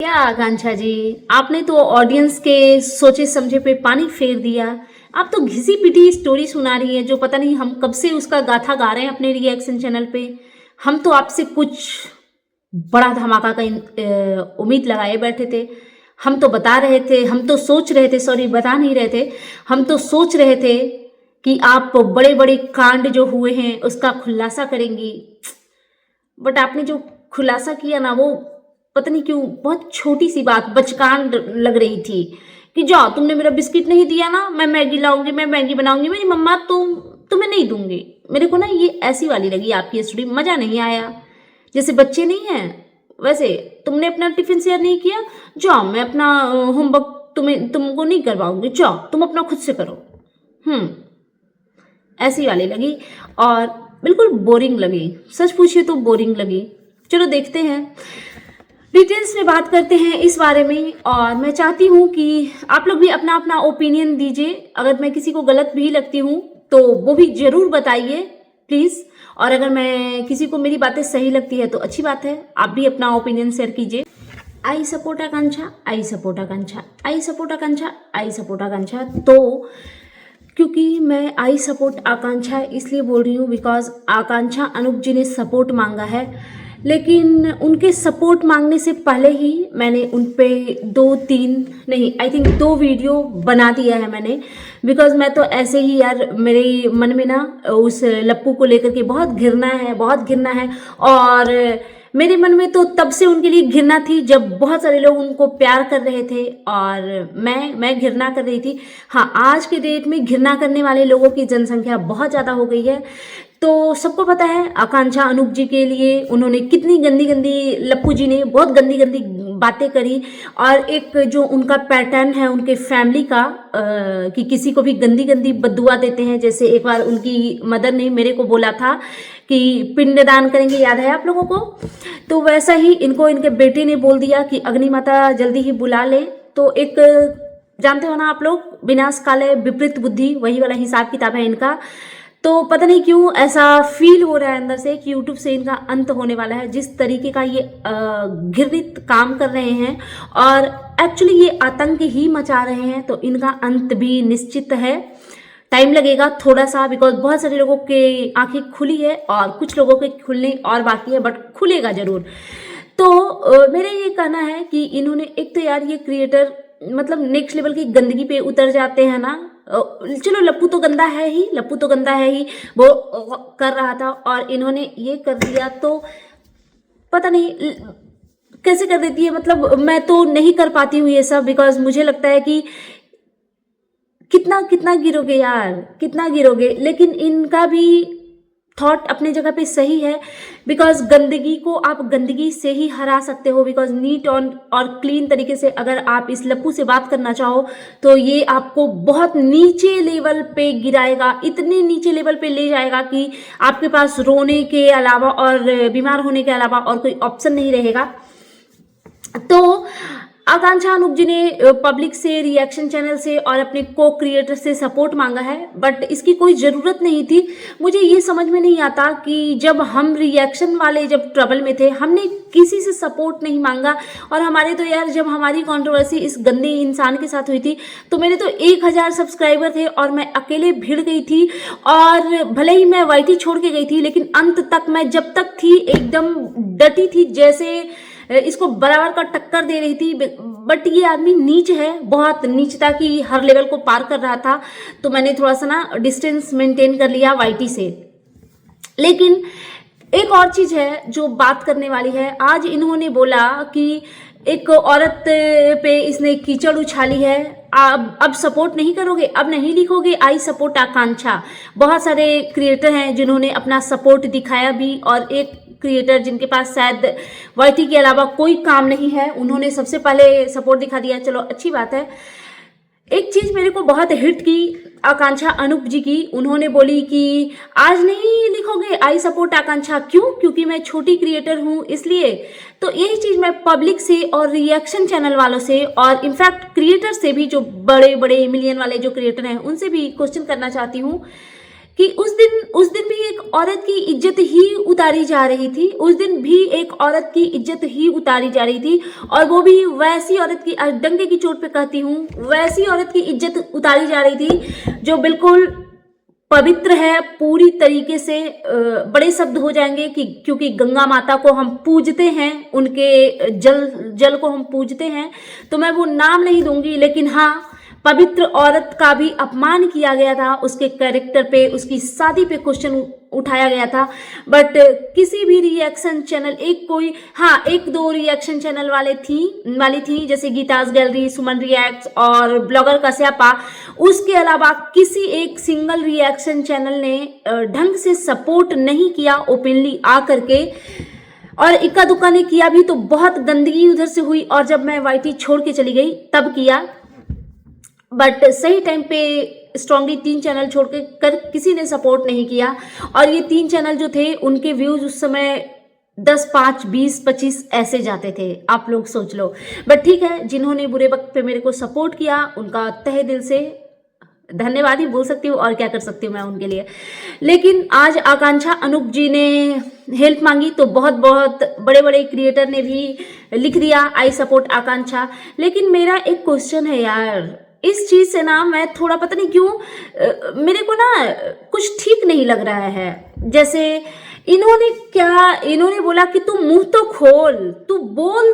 क्या आकांक्षा जी, आपने तो ऑडियंस के सोचे समझे पे पानी फेर दिया। आप तो घिसी पिटी स्टोरी सुना रही है जो पता नहीं हम कब से उसका गाथा गा रहे हैं अपने रिएक्शन चैनल पे। हम तो आपसे कुछ बड़ा धमाका का उम्मीद लगाए बैठे थे। हम तो बता रहे थे, हम तो सोच रहे थे, सॉरी बता नहीं रहे थे, हम तो सोच रहे थे कि आप बड़े बड़े कांड जो हुए हैं उसका खुलासा करेंगी। बट आपने जो खुलासा किया ना, वो पता नहीं क्यों बहुत छोटी सी बात बचकान लग रही थी कि जाओ, तुमने मेरा बिस्किट नहीं दिया ना, मैं मैगी लाऊंगी, मैं मैगी बनाऊंगी, मेरी मम्मा तुम्हें नहीं दूंगी। मेरे को ना ये ऐसी वाली लगी आपकी स्टोरी, मजा नहीं आया। जैसे बच्चे नहीं हैं वैसे तुमने अपना टिफिन शेयर नहीं किया, जाओ मैं अपना होमवर्क तुमको नहीं करवाऊंगी, जाओ तुम अपना खुद से करो। ऐसी वाली लगी और बिल्कुल बोरिंग लगी। सच पूछिए तो बोरिंग लगी। चलो देखते हैं, डिटेल्स में बात करते हैं इस बारे में। और मैं चाहती हूँ कि आप लोग भी अपना अपना ओपिनियन दीजिए। अगर मैं किसी को गलत भी लगती हूँ तो वो भी जरूर बताइए प्लीज़। और अगर मैं किसी को मेरी बातें सही लगती है तो अच्छी बात है, आप भी अपना ओपिनियन शेयर कीजिए। I support Akanksha, I support Akanksha, I support Akanksha, I support Akanksha. तो क्योंकि मैं आई सपोर्ट आकांक्षा इसलिए बोल रही हूँ बिकॉज आकांक्षा अनूप जी ने सपोर्ट मांगा है, लेकिन उनके सपोर्ट मांगने से पहले ही मैंने उन पे 2-3 नहीं आई थिंक 2 वीडियो बना दिया है मैंने। बिकॉज मैं तो ऐसे ही यार, मेरे मन में ना उस लप्पू को लेकर के बहुत घृणा है, बहुत घृणा है। और मेरे मन में तो तब से उनके लिए घृणा थी जब बहुत सारे लोग उनको प्यार कर रहे थे और मैं घृणा कर रही थी। हाँ, आज के डेट में घृणा करने वाले लोगों की जनसंख्या बहुत ज़्यादा हो गई है। तो सबको पता है आकांक्षा अनूप जी के लिए उन्होंने कितनी गंदी गंदी, लप्पू जी ने बहुत गंदी गंदी बातें करी। और एक जो उनका पैटर्न है उनके फैमिली का कि किसी को भी गंदी गंदी बद्दुआ देते हैं। जैसे एक बार उनकी मदर ने मेरे को बोला था कि पिंडदान करेंगे, याद है आप लोगों को? तो वैसा ही इनको इनके बेटे ने बोल दिया कि अग्नि माता जल्दी ही बुला ले। तो एक जानते हो ना आप लोग, विनाश काले विपरीत बुद्धि, वही वाला हिसाब किताब है इनका। तो पता नहीं क्यों ऐसा फील हो रहा है अंदर से कि यूट्यूब से इनका अंत होने वाला है। जिस तरीके का ये घृणित काम कर रहे हैं और एक्चुअली ये आतंक ही मचा रहे हैं, तो इनका अंत भी निश्चित है। टाइम लगेगा थोड़ा सा, बिकॉज बहुत सारे लोगों के आंखें खुली है और कुछ लोगों के खुलने और बाकी है, बट खुलेगा जरूर। तो मेरा ये कहना है कि इन्होंने एक तो यार ये क्रिएटर मतलब नेक्स्ट लेवल की गंदगी पे उतर जाते हैं ना। चलो लप्पू तो गंदा है ही, लप्पू तो गंदा है ही, वो कर रहा था और इन्होंने ये कर दिया। तो पता नहीं कैसे कर देती है, मतलब मैं तो नहीं कर पाती हूँ ये सब। बिकॉज मुझे लगता है कि कितना कितना गिरोगे यार, कितना गिरोगे। लेकिन इनका भी थॉट अपने जगह पे सही है। बिकॉज गंदगी को आप गंदगी से ही हरा सकते हो। बिकॉज नीट और क्लीन तरीके से अगर आप इस लप्पू से बात करना चाहो तो ये आपको बहुत नीचे लेवल पे गिराएगा, इतने नीचे लेवल पे ले जाएगा कि आपके पास रोने के अलावा और बीमार होने के अलावा और कोई ऑप्शन नहीं रहेगा। तो आकांक्षा अनूप जी ने पब्लिक से, रिएक्शन चैनल से और अपने को क्रिएटर से सपोर्ट मांगा है, बट इसकी कोई ज़रूरत नहीं थी। मुझे ये समझ में नहीं आता कि जब हम रिएक्शन वाले जब ट्रबल में थे, हमने किसी से सपोर्ट नहीं मांगा। और हमारे तो यार जब हमारी कंट्रोवर्सी इस गंदे इंसान के साथ हुई थी तो मेरे तो 1000 सब्सक्राइबर थे और मैं अकेले भिड़ गई थी। और भले ही मैं वाईटी छोड़ के गई थी, लेकिन अंत तक मैं जब तक थी एकदम डटी थी, जैसे इसको बराबर का टक्कर दे रही थी। बट ये आदमी नीच है, बहुत नीचता की हर लेवल को पार कर रहा था। तो मैंने थोड़ा सा ना डिस्टेंस मेंटेन कर लिया वाईटी से। लेकिन एक और चीज है जो बात करने वाली है। आज इन्होंने बोला कि एक औरत पे इसने कीचड़ उछाली है, अब सपोर्ट नहीं करोगे, अब नहीं लिखोगे आई सपोर्ट आकांक्षा। बहुत सारे क्रिएटर हैं जिन्होंने अपना सपोर्ट दिखाया भी, और एक क्रिएटर जिनके पास शायद वाईटी के अलावा कोई काम नहीं है, उन्होंने सबसे पहले सपोर्ट दिखा दिया। चलो अच्छी बात है। एक चीज मेरे को बहुत हिट की आकांक्षा अनूप जी की, उन्होंने बोली कि आज नहीं लिखोगे आई सपोर्ट आकांक्षा, क्यों? क्योंकि मैं छोटी क्रिएटर हूं इसलिए। तो यही चीज मैं पब्लिक से और रिएक्शन चैनल वालों से और इनफैक्ट क्रिएटर से भी, जो बड़े बड़े मिलियन वाले जो क्रिएटर हैं, उनसे भी क्वेश्चन करना चाहती हूँ कि उस दिन भी एक औरत की इज्जत ही उतारी जा रही थी, उस दिन भी एक औरत की इज्जत ही उतारी जा रही थी, और वो भी वैसी औरत की, डंके की चोट पे कहती हूँ, वैसी औरत की इज्जत उतारी जा रही थी जो बिल्कुल पवित्र है पूरी तरीके से। बड़े शब्द हो जाएंगे कि क्योंकि गंगा माता को हम पूजते हैं, उनके जल को हम पूजते हैं, तो मैं वो नाम नहीं दूंगी, लेकिन हाँ, पवित्र औरत का भी अपमान किया गया था, उसके कैरेक्टर पे, उसकी शादी पे क्वेश्चन उठाया गया था। बट किसी भी रिएक्शन चैनल, एक दो रिएक्शन चैनल वाली थी जैसे गीतास गैलरी, सुमन रिएक्ट्स और ब्लॉगर कश्यपा, उसके अलावा किसी एक सिंगल रिएक्शन चैनल ने ढंग से सपोर्ट नहीं किया ओपनली आ करके, और इक्का दुक्का ने किया भी तो बहुत गंदगी उधर से हुई, और जब मैं वाईटी छोड़ के चली गई तब किया। बट सही टाइम पे स्ट्रांगली 3 चैनल छोड़ के कर किसी ने सपोर्ट नहीं किया, और ये 3 चैनल जो थे उनके व्यूज उस समय 10, 5, 20, 25 ऐसे जाते थे, आप लोग सोच लो। बट ठीक है, जिन्होंने बुरे वक्त पे मेरे को सपोर्ट किया उनका तहे दिल से धन्यवाद ही बोल सकती हूँ, और क्या कर सकती हूँ मैं उनके लिए। लेकिन आज आकांक्षा अनूप जी ने हेल्प मांगी तो बहुत बड़े बड़े क्रिएटर ने भी लिख दिया आई सपोर्ट आकांक्षा। लेकिन मेरा एक क्वेश्चन है यार, इस चीज से ना मैं थोड़ा पता नहीं क्यों मेरे को ना कुछ ठीक नहीं लग रहा है। जैसे इन्होंने बोला कि तू मुंह तो खोल, तू बोल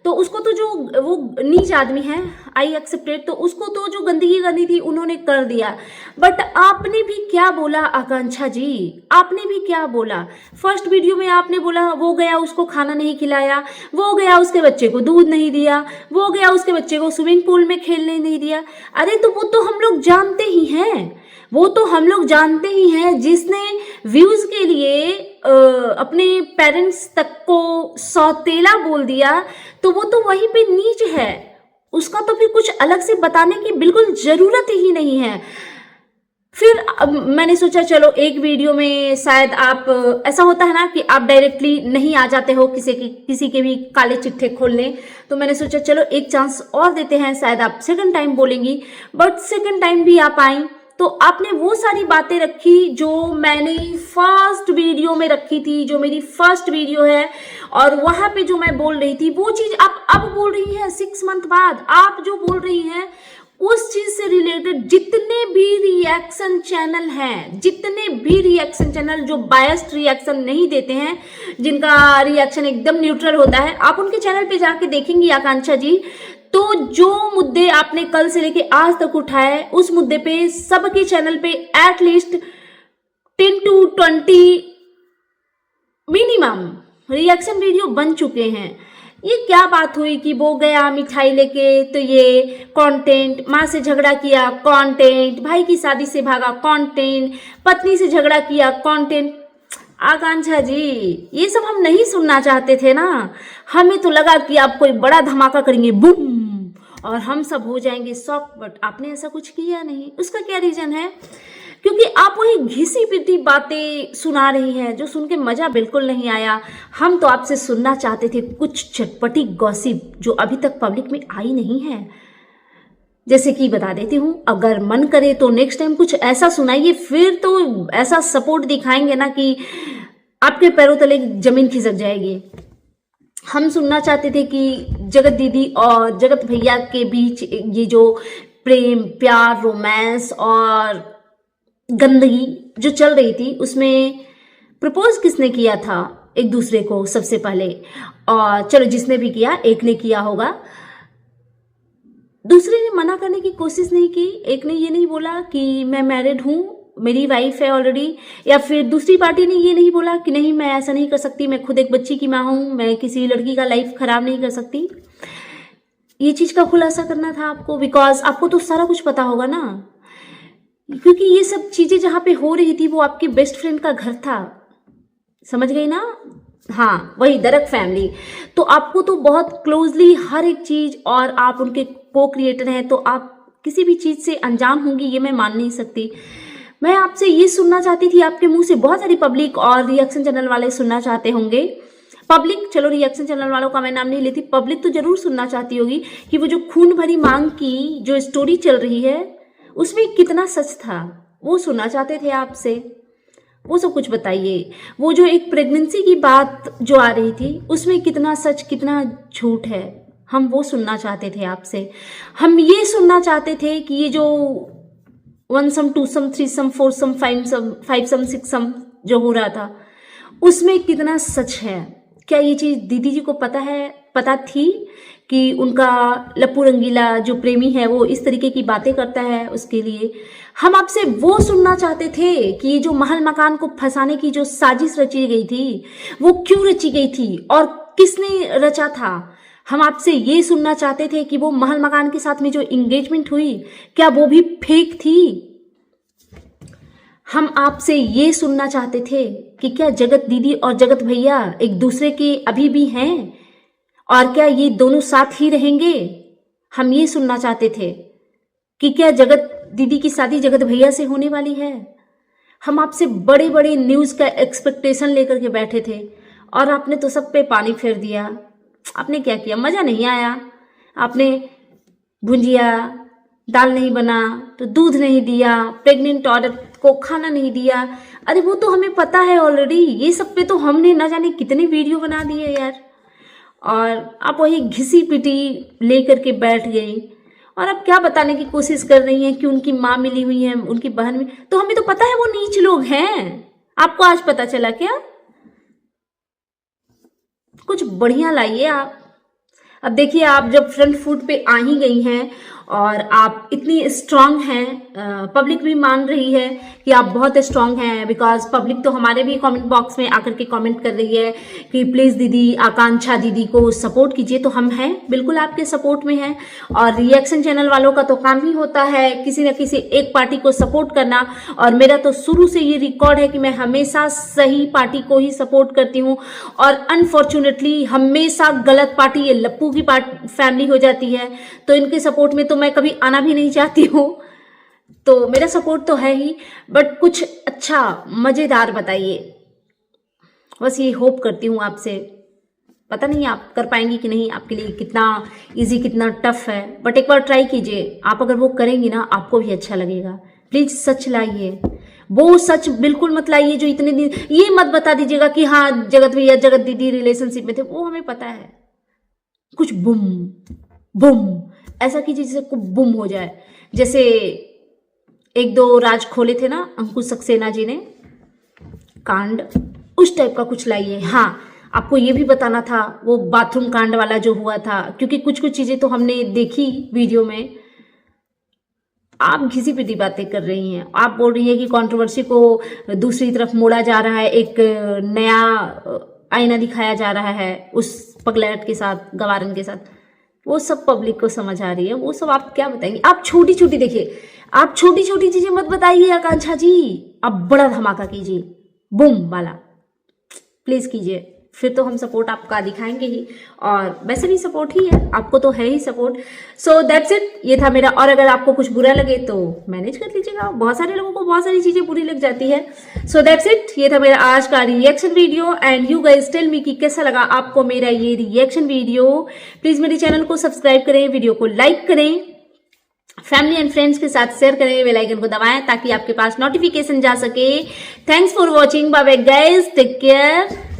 तो उसको तो जो वो नीच आदमी है, आई एक्सेप्टेड, तो उसको तो जो गंदगी करनी थी उन्होंने कर दिया। बट आपने भी क्या बोला आकांक्षा जी, आपने भी क्या बोला? फर्स्ट वीडियो में आपने बोला वो गया उसको खाना नहीं खिलाया, वो गया उसके बच्चे को दूध नहीं दिया, वो गया उसके बच्चे को स्विमिंग पूल में खेलने नहीं दिया। अरे तो वो तो हम लोग जानते ही हैं, वो तो हम लोग जानते ही हैं। जिसने व्यूज के लिए अपने पेरेंट्स तक को सौतेला बोल दिया तो वो तो वहीं पे नीच है, उसका तो फिर कुछ अलग से बताने की बिल्कुल जरूरत ही नहीं है। फिर अब मैंने सोचा चलो एक वीडियो में शायद आप, ऐसा होता है ना कि आप डायरेक्टली नहीं आ जाते हो किसी के भी काले चिट्ठे खोलने, तो मैंने सोचा चलो एक चांस और देते हैं, शायद आप सेकंड टाइम बोलेंगी। बट सेकंड टाइम भी आप आई तो आपने वो सारी बातें रखी जो मैंने फर्स्ट वीडियो में रखी थी, जो मेरी फर्स्ट वीडियो है, और वहां पे जो मैं बोल रही थी वो चीज आप अब बोल रही है 6 मंथ बाद। आप जो बोल रही हैं उस चीज से रिलेटेड जितने भी रिएक्शन चैनल हैं, जितने भी रिएक्शन चैनल जो बायस्ड रिएक्शन नहीं देते हैं, जिनका रिएक्शन एकदम न्यूट्रल होता है, आप उनके चैनल पे जाके देखेंगी आकांक्षा जी, तो जो मुद्दे आपने कल से लेके आज तक उठाए उस मुद्दे पे सबके चैनल पे at least 10 to 20 minimum reaction video बन चुके हैं। ये क्या बात हुई कि वो गया मिठाई लेके तो ये कंटेंट, माँ से झगड़ा किया कंटेंट, भाई की शादी से भागा कंटेंट, पत्नी से झगड़ा किया कंटेंट। आकांक्षा जी ये सब हम नहीं सुनना चाहते थे ना, हमें तो लगा कि आप कोई बड़ा धमाका करेंगे बूम और हम सब हो जाएंगे शॉक, बट आपने ऐसा कुछ किया नहीं। उसका क्या रीजन है? क्योंकि आप वही घिसी पिटी बातें सुना रही हैं जो सुन के मजा बिल्कुल नहीं आया। हम तो आपसे सुनना चाहते थे कुछ चटपटी गॉसिप जो अभी तक पब्लिक में आई नहीं है। जैसे कि बता देती हूँ, अगर मन करे तो नेक्स्ट टाइम कुछ ऐसा सुनाइए, फिर तो ऐसा सपोर्ट दिखाएंगे ना कि आपके पैरों तले जमीन खिसक जाएगी। हम सुनना चाहते थे कि जगत दीदी और जगत भैया के बीच ये जो प्रेम, प्यार, रोमांस और गंदगी जो चल रही थी उसमें प्रपोज किसने किया था एक दूसरे को सबसे पहले, और चलो जिसने भी किया एक ने किया होगा, दूसरे ने मना करने की कोशिश नहीं की। एक ने ये नहीं बोला कि मैं मैरिड हूँ, मेरी वाइफ है ऑलरेडी, या फिर दूसरी पार्टी ने ये नहीं बोला कि नहीं मैं ऐसा नहीं कर सकती, मैं खुद एक बच्ची की माँ हूँ, मैं किसी लड़की का लाइफ खराब नहीं कर सकती। ये चीज का खुलासा करना था आपको, बिकॉज आपको तो सारा कुछ पता होगा ना, क्योंकि ये सब चीजें जहाँ पे हो रही थी वो आपके बेस्ट फ्रेंड का घर था, समझ गई ना? हाँ, वही दरक फैमिली। तो आपको तो बहुत क्लोजली हर एक चीज, और आप उनके को क्रिएटर हैं तो आप किसी भी चीज से अनजान होंगी, ये मैं मान नहीं सकती। मैं आपसे ये सुनना चाहती थी आपके मुंह से, बहुत सारी पब्लिक और रिएक्शन चैनल वाले सुनना चाहते होंगे। पब्लिक, चलो रिएक्शन चैनल वालों का मैं नाम नहीं लेती, पब्लिक तो जरूर सुनना चाहती होगी कि वो जो खून भरी मांग की जो स्टोरी चल रही है उसमें कितना सच था, वो सुनना चाहते थे आपसे। वो सब कुछ बताइए। वो जो एक प्रेगनेंसी की बात जो आ रही थी उसमें कितना सच कितना झूठ है, हम वो सुनना चाहते थे आपसे। हम ये सुनना चाहते थे कि ये जो 1 सम 2 सम 3 सम 4 सम 5 सम 6 सम जो हो रहा था उसमें कितना सच है। क्या ये चीज़ दीदी जी को पता थी कि उनका लप्पू रंगीला जो प्रेमी है वो इस तरीके की बातें करता है उसके लिए। हम आपसे वो सुनना चाहते थे कि ये जो महल मकान को फंसाने की जो साजिश रची गई थी वो क्यों रची गई थी और किसने रचा था। हम आपसे ये सुनना चाहते थे कि वो महल मकान के साथ में जो इंगेजमेंट हुई क्या वो भी फेक थी। हम आपसे ये सुनना चाहते थे कि क्या जगत दीदी और जगत भैया एक दूसरे के अभी भी हैं और क्या ये दोनों साथ ही रहेंगे। हम ये सुनना चाहते थे कि क्या जगत दीदी की शादी जगत भैया से होने वाली है। हम आपसे बड़े बड़े न्यूज़ का एक्सपेक्टेशन लेकर के बैठे थे और आपने तो सब पे पानी फेर दिया। आपने क्या किया, मज़ा नहीं आया। आपने भुंजिया दाल नहीं बना तो दूध नहीं दिया, प्रेग्नेंट औरत को खाना नहीं दिया। अरे वो तो हमें पता है ऑलरेडी, ये सब पे तो हमने ना जाने कितने वीडियो बना दिए यार। और आप वही घिसी पिटी लेकर के बैठ गई और अब क्या बताने की कोशिश कर रही हैं कि उनकी माँ मिली हुई है, उनकी बहन में, तो हमें तो पता है वो नीच लोग हैं। आपको आज पता चला क्या? कुछ बढ़िया लाइए आप। अब देखिए, आप जब फ्रंट फुट पे आ ही गई हैं और आप इतनी स्ट्रांग हैं, पब्लिक भी मान रही है कि आप बहुत स्ट्रांग हैं, बिकॉज पब्लिक तो हमारे भी कमेंट बॉक्स में आकर के कमेंट कर रही है कि प्लीज़ दीदी, आकांक्षा दीदी को सपोर्ट कीजिए। तो हम हैं, बिल्कुल आपके सपोर्ट में हैं। और रिएक्शन चैनल वालों का तो काम ही होता है किसी न किसी एक पार्टी को सपोर्ट करना, और मेरा तो शुरू से ये रिकॉर्ड है कि मैं हमेशा सही पार्टी को ही सपोर्ट करती हूँ और अनफॉर्चुनेटली हमेशा गलत पार्टी ये लप्पू की फैमिली हो जाती है। तो इनके सपोर्ट में तो मैं कभी आना भी नहीं चाहती हूँ। तो मेरा सपोर्ट तो है ही, बट कुछ अच्छा मजेदार बताइए, बस ये होप करती हूँ आपसे। पता नहीं आप कर पाएंगी कि नहीं, आपके लिए कितना इजी कितना टफ है, बट एक बार ट्राई कीजिए। आप अगर वो करेंगी ना आपको भी अच्छा लगेगा। प्लीज सच लाइए, वो सच बिल्कुल मत लाइए जो इतने दिन, ये मत बता दीजिएगा कि हाँ जगत भैया जगत दीदी रिलेशनशिप में थे, वो हमें पता है। कुछ बुम बुम ऐसा कीजिए जैसे कुछ बुम हो जाए, जैसे एक दो राज खोले थे ना अंकुश सक्सेना जी ने कांड, उस टाइप का कुछ लाइए। हाँ, आपको ये भी बताना था वो बाथरूम कांड वाला जो हुआ था, क्योंकि कुछ कुछ चीजें तो हमने देखी वीडियो में। आप घिसी पिटी बातें कर रही हैं, आप बोल रही हैं कि कंट्रोवर्सी को दूसरी तरफ मोड़ा जा रहा है, एक नया आईना दिखाया जा रहा है उस पगलैट के साथ, गवारन के साथ। वो सब पब्लिक को समझ आ रही है, वो सब आप क्या बताएंगे। आप छोटी छोटी देखिए, आप छोटी छोटी चीजें मत बताइए आकांक्षा जी, आप बड़ा धमाका कीजिए, बूम वाला प्लीज कीजिए, फिर तो हम सपोर्ट आपका दिखाएंगे ही। और वैसे भी सपोर्ट ही है, आपको तो है ही सपोर्ट। सो दैट्स इट, ये था मेरा। और अगर आपको कुछ बुरा लगे तो मैनेज कर लीजिएगा, बहुत सारे लोगों को बहुत सारी चीजें बुरी लग जाती है। सो दैट्स इट, ये था मेरा आज का reaction video. And you guys tell me कि कैसा लगा आपको मेरा ये रिएक्शन वीडियो। प्लीज मेरे चैनल को सब्सक्राइब करें, वीडियो को लाइक करें, फैमिली एंड फ्रेंड्स के साथ शेयर करें, बेल आइकन को दबाएं ताकि आपके पास नोटिफिकेशन जा सके। Thanks for watching, bye bye guys, take care.